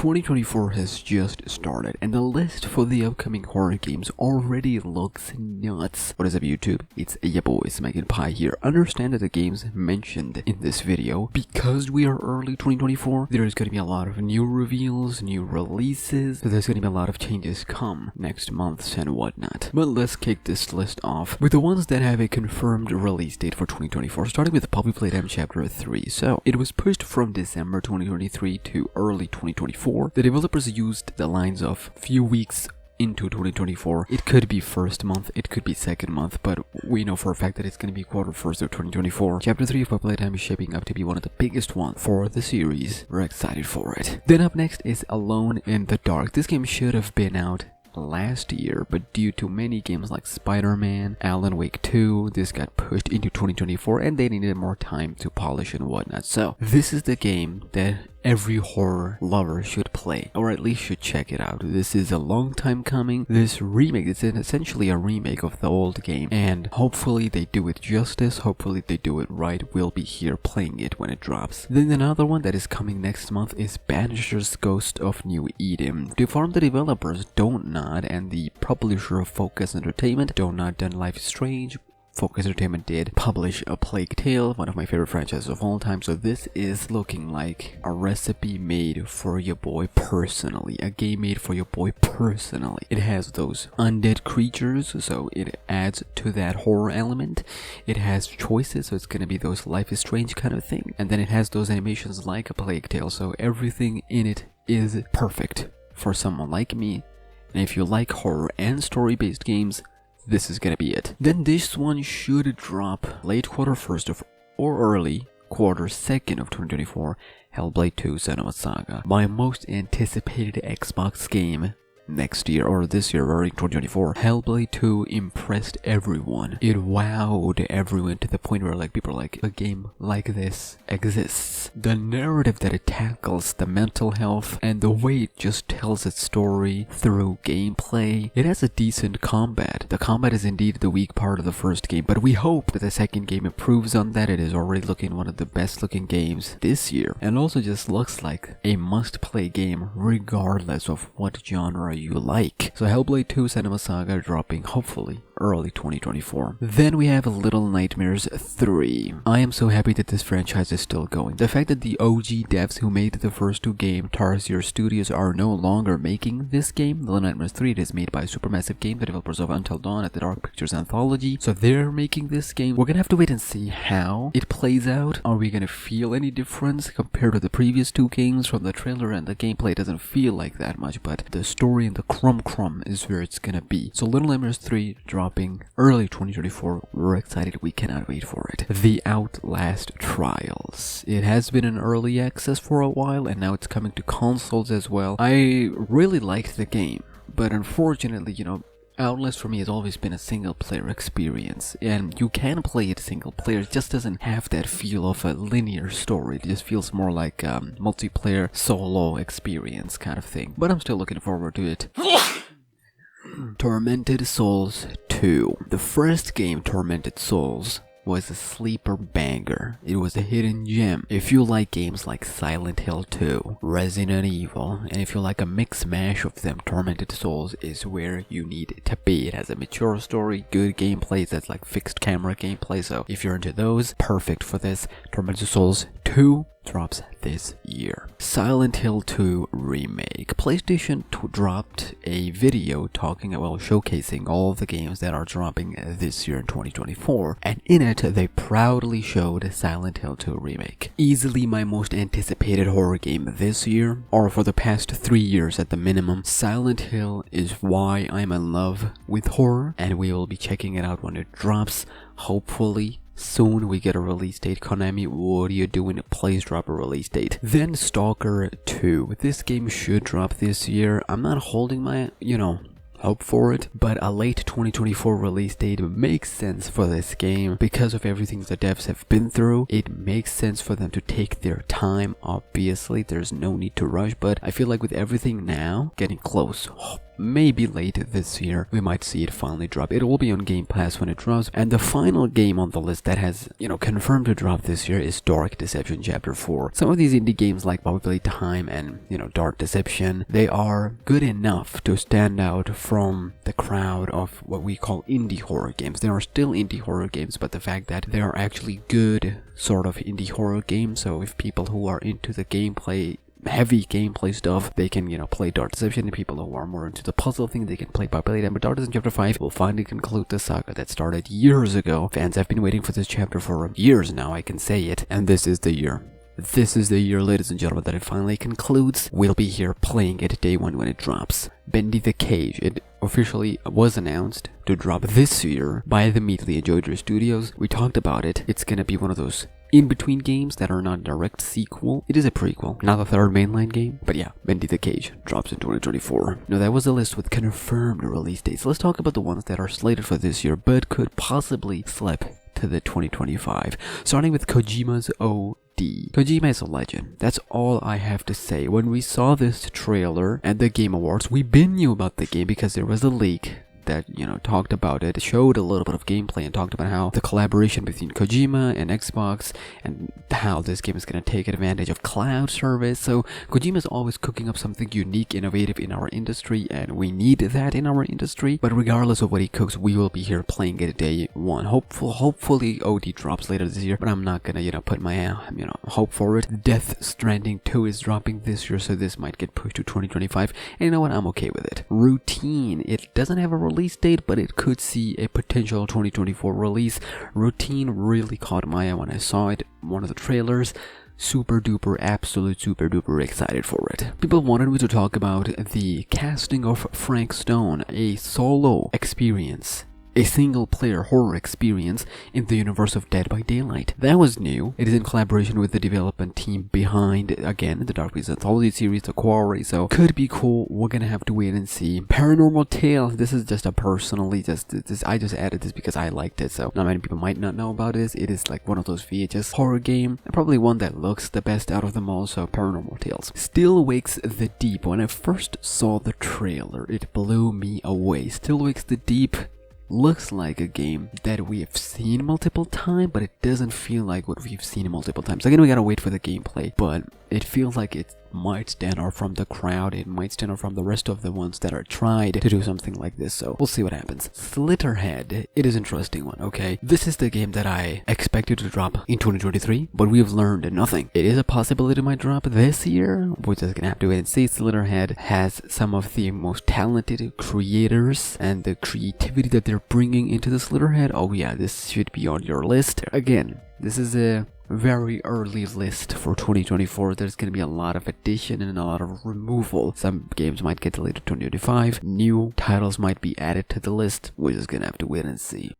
2024 has just started, and the list for the upcoming horror games already looks nuts. What is up, YouTube? It's your boy SmackNPie here. Understand that the games mentioned in this video, because we are early 2024, there is going to be a lot of new reveals, new releases, so there's going to be a lot of changes come next months and whatnot. But let's kick this list off with the ones that have a confirmed release date for 2024, starting with Playtime Chapter 3. So, it was pushed from December 2023 to early 2024. The developers used the lines of few weeks into 2024. It could be first month, it could be second month, but we know for a fact that it's going to be quarter first of 2024. Chapter 3 of Playtime is shaping up to be one of the biggest ones for the series. We're excited for it. Then up next is Alone in the Dark. This game should have been out last year, but due to many games like Spider-Man, Alan Wake 2, this got pushed into 2024 and they needed more time to polish and whatnot. So this is the game that every horror lover should play, or at least should check it out. This is a long time coming. This remake, it's essentially a remake of the old game, and hopefully they do it justice, hopefully they do it right. We'll be here playing it when it drops. Then another one that is coming next month is Banisher's Ghost of New Eden. From the developers Don't Nod and the publisher of Focus Entertainment, Don't Nod done Life is Strange. Focus Entertainment did publish A Plague Tale, one of my favorite franchises of all time, so this is looking like a recipe made for your boy personally, a game made for your boy personally. It has those undead creatures, so it adds to that horror element. It has choices, so it's gonna be those Life is Strange kind of thing, and then it has those animations like A Plague Tale, so everything in it is perfect for someone like me. And if you like horror and story-based games, this is gonna be it. Then this one should drop late quarter first of or early quarter second of 2024. Hellblade 2 Saga, my most anticipated Xbox game next year, or this year, or in 2024. Hellblade 2 impressed everyone. It wowed everyone to the point where people are like, a game like this exists. The narrative that it tackles, the mental health, and the way it just tells its story through gameplay. It has a decent combat. The combat is indeed the weak part of the first game, but we hope that the second game improves on that. It is already looking one of the best looking games this year, and also just looks like a must-play game regardless of what genre you like. So Hellblade 2 Saga dropping hopefully early 2024. Then we have Little Nightmares 3. I am so happy that this franchise is still going. The fact that the OG devs who made the first two games, Tarsier Studios, are no longer making this game. Little Nightmares 3, it is made by Supermassive Games, the developers of Until Dawn at the Dark Pictures Anthology. So they're making this game. We're gonna have to wait and see how it plays out. Are we gonna feel any difference compared to the previous two games? From the trailer and the gameplay, doesn't feel like that much, but the story and the crumb is where it's gonna be. So Little Nightmares 3 dropping early 2024. We're excited. We cannot wait for it. The Outlast Trials. It has been in early access for a while, and now it's coming to consoles as well. I really liked the game, but unfortunately, Outlast for me has always been a single player experience, and you can play it single player. It just doesn't have that feel of a linear story. It just feels more like a multiplayer solo experience kind of thing, but I'm still looking forward to it. Tormented Souls 2. The first game, Tormented Souls, was a sleeper banger. It was a hidden gem. If you like games like Silent Hill 2, Resident Evil, and if you like a mix mash of them, Tormented Souls is where you need to be. It has a mature story, good gameplay, that's like fixed camera gameplay, so if you're into those, perfect for this. Tormented Souls 2 drops this year. Silent Hill 2 Remake. PlayStation 2 dropped a video showcasing all of the games that are dropping this year in 2024, and in it they proudly showed Silent Hill 2 Remake. Easily my most anticipated horror game this year, or for the past 3 years at the minimum. Silent Hill is why I'm in love with horror, and we will be checking it out when it drops, hopefully soon. We get a release date. Konami, what are you doing? Please drop a release date. Then Stalker 2. This game should drop this year. I'm not holding hope for it, but a late 2024 release date makes sense for this game because of everything the devs have been through. It makes sense for them to take their time. Obviously, there's no need to rush, but I feel like with everything now getting close, maybe late this year, we might see it finally drop. It will be on Game Pass when it drops. And the final game on the list that has, confirmed to drop this year is Dark Deception Chapter 4. Some of these indie games like Playtime and, Dark Deception, they are good enough to stand out from the crowd of what we call indie horror games. They are still indie horror games, but the fact that they are actually good sort of indie horror games, so if people who are into the heavy gameplay stuff, they can, play Dark Deception, and people who are more into the puzzle thing, they can play Playtime. But Dark Deception Chapter 5 will finally conclude the saga that started years ago. Fans have been waiting for this chapter for years now, I can say it, and this is the year. This is the year, ladies and gentlemen, that it finally concludes. We'll be here playing it day one when it drops. Bendy the Cage. It officially was announced to drop this year by the Meatly and Joyner Studios. We talked about it. It's gonna be one of those in-between games that are not direct sequel. It is a prequel, not the third mainline game. But yeah, Bendy the Cage drops in 2024. Now that was a list with confirmed release dates. Let's talk about the ones that are slated for this year but could possibly slip to the 2025. Starting with Kojima's OD. Kojima is a legend. That's all I have to say. When we saw this trailer at the Game Awards, we knew about the game because there was a leak that, talked about it, showed a little bit of gameplay and talked about how the collaboration between Kojima and Xbox and how this game is going to take advantage of cloud service. So Kojima is always cooking up something unique, innovative in our industry, and we need that in our industry. But regardless of what he cooks, we will be here playing it day one. Hopefully OD drops later this year, but I'm not gonna, put my, hope for it. Death Stranding 2 is dropping this year, so this might get pushed to 2025. And you know what? I'm okay with it. Routine. It doesn't have a release date, but it could see a potential 2024 release. Routine really caught my eye when I saw it, one of the trailers. Super duper, absolute super duper excited for it. People wanted me to talk about the casting of Frank Stone, a solo experience, a single-player horror experience in the universe of Dead by Daylight. That was new. It is in collaboration with the development team behind, again, the Dark Beast Anthology series, The Quarry, so could be cool. We're gonna have to wait and see. Paranormal Tales, this is just a personally, I just added this because I liked it, so not many people might not know about this. It is like one of those VHS horror game, probably one that looks the best out of them all, so Paranormal Tales. Still Wakes the Deep. When I first saw the trailer, it blew me away. Still Wakes the Deep looks like a game that we have seen multiple times, but it doesn't feel like what we've seen multiple times. Again, we gotta wait for the gameplay, but it feels like it might stand out from the crowd. It might stand out from the rest of the ones that are tried to do something like this, so we'll see what happens. Slitterhead, it is an interesting one, okay? This is the game that I expected to drop in 2023, but we've learned nothing. It is a possibility it might drop this year. We're just gonna have to wait and see. Slitterhead has some of the most talented creators, and the creativity that they're bringing into the Slitterhead. Oh yeah, this should be on your list. Again, this is a very early list for 2024. There's going to be a lot of addition and a lot of removal. Some games might get delayed to 2025. New titles might be added to the list. We're just going to have to wait and see.